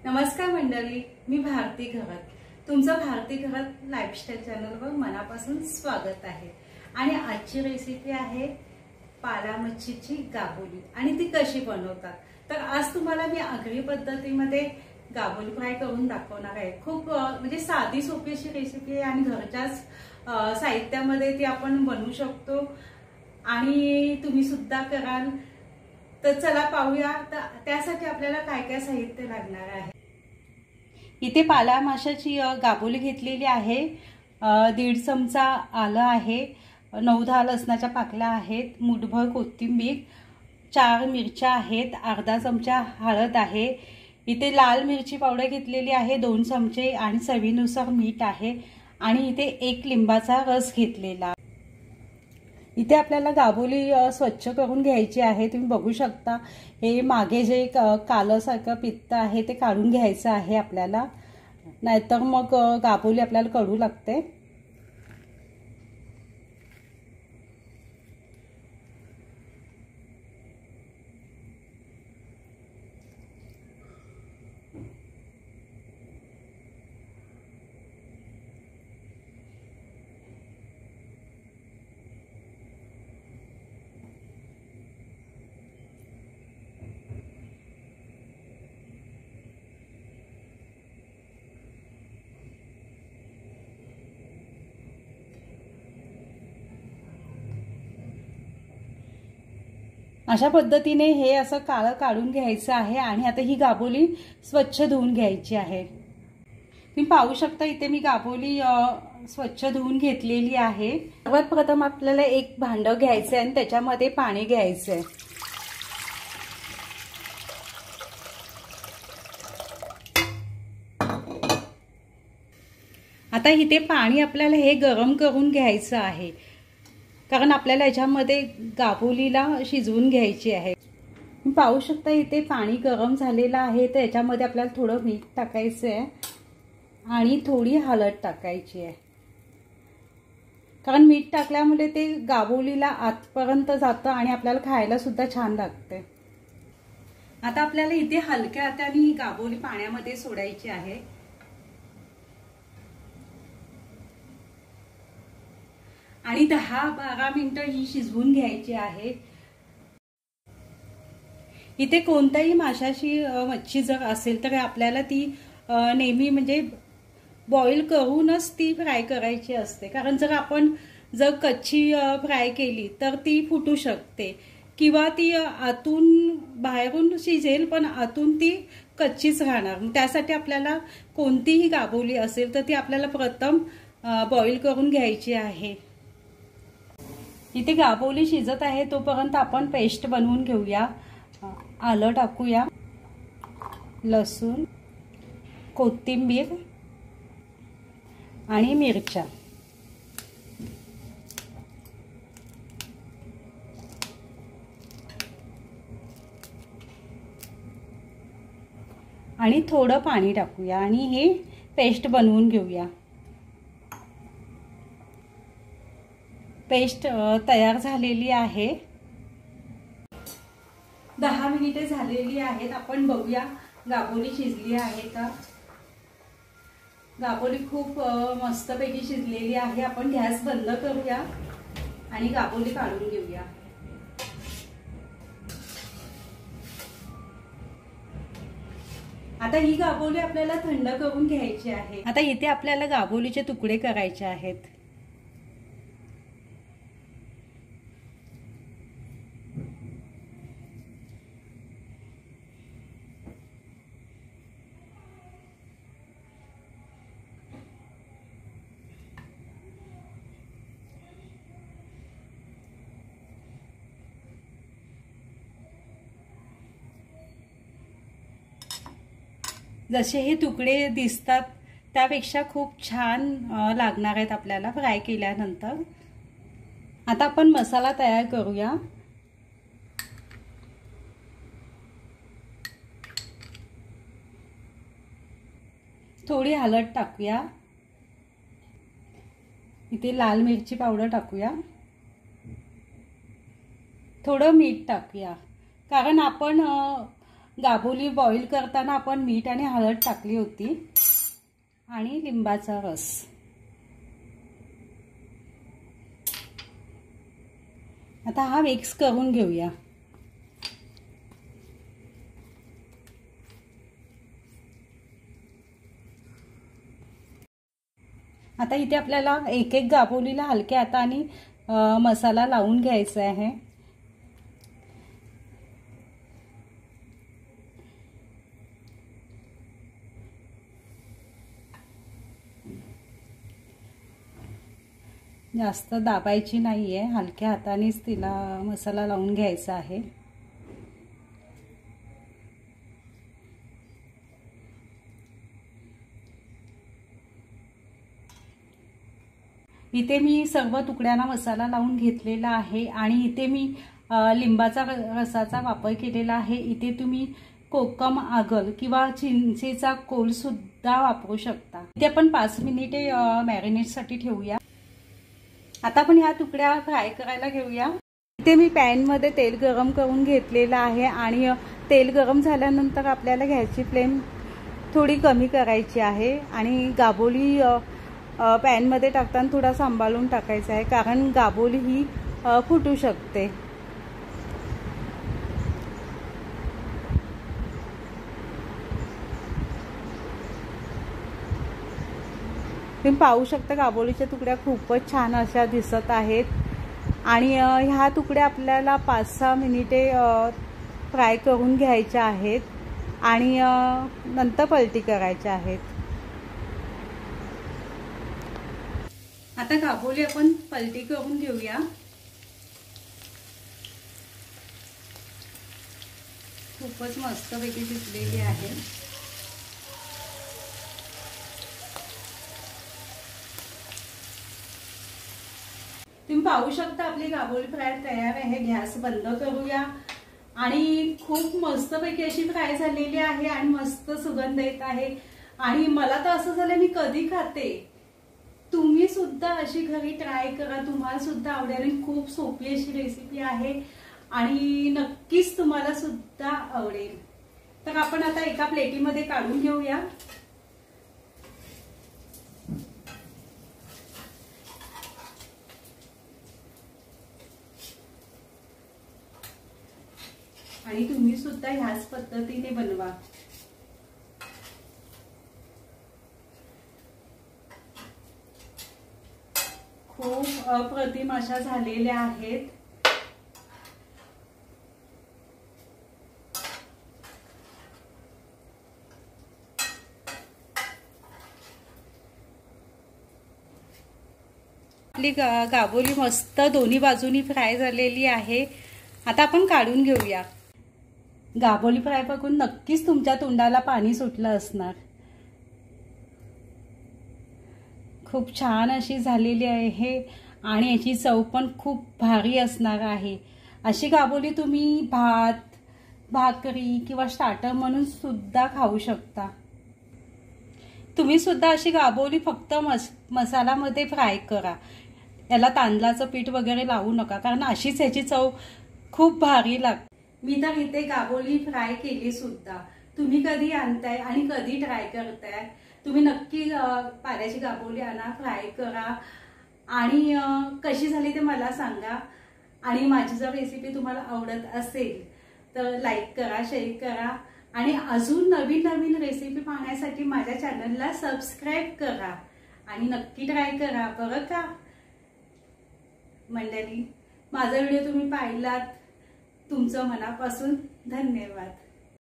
नमस्कार मंडळी, मी भारती घरत. तुमचं भारती घरत लाईफस्टाईल चॅनलवर मनापासून स्वागत आहे. आणि आजची रेसिपी आहे पाला मच्छीची गाबोली आणि ती कशी बनवतात. तर आज तुम्हाला मी आगरी पद्धतीमध्ये गाबोली फ्राय करून दाखवणार आहे. खूप म्हणजे साधी सोपी अशी रेसिपी आहे आणि घरच्याच साहित्यामध्ये ती आपण बनवू शकतो आणि तुम्ही सुद्धा कराल. तर चला पाहूया त्यासाठी आपल्याला काय काय साहित्य लागणार आहे. इथे पाला माशाची गाबोली घेतलेली आहे. 1.5 चमचा आलं आहे, 9-10 लसणाच्या पाकळ्या आहेत, मुठभर कोथिंबीर, 4 मिरच्या आहेत, अर्धा चमचा हळद आहे. इथे लाल मिरची पावडर घेतलेली आहे 2 चमचे आणि चवीनुसार मीठ आहे आणि इथे 1 लिंबाचा रस घेतलेला. इथे आपल्याला गाबोली स्वच्छ करून घ्यायची आहे. तुम्ही बघू शकता हे मागे जे कालसारखं पित्त आहे ते काढून घ्यायचं आहे आपल्याला, नाहीतर मग गाबोली आपल्याला कडू लागते. अशा पद्धतीने हे असं काळं काढून घ्यायचं आहे आणि आता ही गाबोली स्वच्छ धुवून घ्यायची आहे. तुम्ही पाहू शकता इथे मी गाबोली स्वच्छ धुवून घेतलेली आहे. सर्वात प्रथम आपल्याला एक भांडं घ्यायचं आहे आणि त्याच्यामध्ये पाणी घ्यायचं आहे. आता इथे पाणी आपल्याला हे गरम करून घ्यायचं आहे, कारण आपल्याला याच्यामध्ये गाबोलीला शिजवून घ्यायची आहे. पाहू शकता इथे पाणी गरम झालेलं आहे. तर याच्यामध्ये आपल्याला थोडं मीठ टाकायचं आहे आणि थोडी हळद टाकायची आहे, कारण मीठ टाकल्यामुळे ते गाबोलीला आतपर्यंत जातं आणि आपल्याला खायला सुद्धा छान लागते. आता आपल्याला इथे हलक्या हाताने ही गाबोली पाण्यामध्ये सोडायची आहे. आणि 10-12 मिनिटं ही शिजवून घ्यायची आहे. इथे कोणत्याही माशाची मच्छी जर असेल तर आपल्याला ती नेहमी म्हणजे बॉईल करूनच ती फ्राय करायची असते, कारण जर कच्ची फ्राय केली तर ती फुटू शकते किंवा ती बाहेरून शिजेल पण आतून ती कच्चीच राहणार. त्यासाठी आपल्याला कोणतीही गाबोली असेल तर ती आपल्याला प्रथम बॉईल करून घ्यायची आहे. इथे गाबोली शिजत आहे तोपर्यंत आपण पेस्ट बनवून घेऊया. आलं टाकूया, लसूण, कोथिंबीर आणि मिरच्या. आणि थोडं पाणी टाकूया आणि हे पेस्ट बनवून घेऊया. पेस्ट तयार झालेली आहे. 10 मिनिटे झालेली आहेत. आपण बघूया गाबोली शिजली आहे का. गाबोली खूप मस्तपैकी शिजलेली आहे. आपण गॅस बंद करूया आणि गाबोली काढून घेऊया. आता ही गाबोली आपल्याला थंड करून घ्यायची आहे. आता इथे आपल्याला गाबोलीचे तुकडे करायचे आहेत. जसे हे तुकडे दिसतात त्यापेक्षा खूप छान लागणार आहेत आपल्याला फ्राय केल्यानंतर. आता आपण मसाला तयार करूया. थोडी हळद टाकूया. इथे लाल मिरची पावडर टाकूया. थोडं मीठ टाकूया, कारण आपण गाबोली बॉईल करताना आपण मीठ आणि हळद टाकली होती आणि लिंबाचा रस। आता हा मिक्स करून घेऊया। आता इथे आपल्याला एक एक गाबोलीला हलक्या हाताने मसाला लावून घ्यायचा आहे। जास्त दाबायची नाहीये, हलक्या हातानेच तिला मसाला लावून घ्यायचा आहे। इथे मी सर्व तुकड्यांना मसाला लावून घेतलेला आहे आणि इथे मी लिंबाचा रसाचा वापर केलेला आहे। इथे तुम्ही कोकम आगळ किंवा चिंचेचा कोल सुद्धा वापरू शकता। इथे आपण 5 मिनिटे मॅरिनेटसाठी ठेवूया। आता आपण ह्या तुकड्या फ्राय करायला घेऊया। इथे मी पॅन मध्ये तेल गरम करून घेतलेलं आहे आणि तेल गरम झाल्यानंतर आपल्याला गॅसची फ्लेम थोडी कमी करायची आहे आणि गाबोली पॅन मध्ये टाकताना थोडा सांभाळून टाकायचा आहे, कारण गाबोली ही फुटू शकते। तुम्ही पाहू शकता गाबोलीच्या तुकड्या खूपच छान अशा दिसत आहेत आणि ह्या तुकड्या आपल्याला 5-6 मिनिटे फ्राय करून घ्यायच्या आहेत आणि नंतर पलटी करायच्या आहेत। आता गाबोली आपण पलटी करून घेऊया। खूपच मस्तपैकी शिजलेली आहे। तुम्ही पाहू शकता आपली गाबोली फ्राय तयार आहे। गॅस बंद करूया आणि खूप मस्तपैकी अशी फ्राय झालेली आहे आणि मस्त सुगंध येत आहे आणि मला तर असं झालं मी कधी खाते। तुम्ही सुद्धा अशी घरी ट्राय करा, तुम्हाला सुद्धा आवडेल। खूप सोपी अशी रेसिपी आहे आणि नक्कीच तुम्हाला सुद्धा आवडेल। तर आपण आता एका प्लेटीमध्ये काढून घेऊया। आणि तुम्ही सुद्धा ह्याच पद्धतीने बनवा। खूप अप्रतिम अशा झालेल्या आहेत। आपली गाबोली मस्त दोन्ही बाजूनी फ्राय झालेली आहे। आता आपण काढून घेऊया। गाबोली फ्राय बघून नक्कीच तुमच्या तोंडाला पाणी सुटलं असणार। खूप छान अशी झालेली आहे आणि याची चव पण खूप भारी असणार आहे। अशी गाबोली तुम्ही भात, भाकरी किंवा स्टार्टर म्हणून सुद्धा खाऊ शकता। तुम्ही सुद्धा अशी गाबोली फक्त मसाल्यामध्ये फ्राय करा, याला तांदळाचं पीठ वगैरे लावू नका, कारण अशीच याची चव खूप भारी लागते। मी तर इथे गाबोली फ्राय केली सुद्धा। तुम्ही कधी आणताय आणि कधी ट्राय करताय? तुम्ही नक्की पाल्याची गाबोली आणा, फ्राय करा आणि कशी झाली ते मला सांगा। आणि माझी जर रेसिपी तुम्हाला आवडत असेल तर लाईक करा, शेअर करा आणि अजून नवीन नवीन रेसिपी पाहण्यासाठी माझ्या चॅनलला सबस्क्राइब करा आणि नक्की ट्राय करा बरं का मंडळी। माझा व्हिडिओ तुम्ही पाहिलात, तुमचं मनापासून धन्यवाद।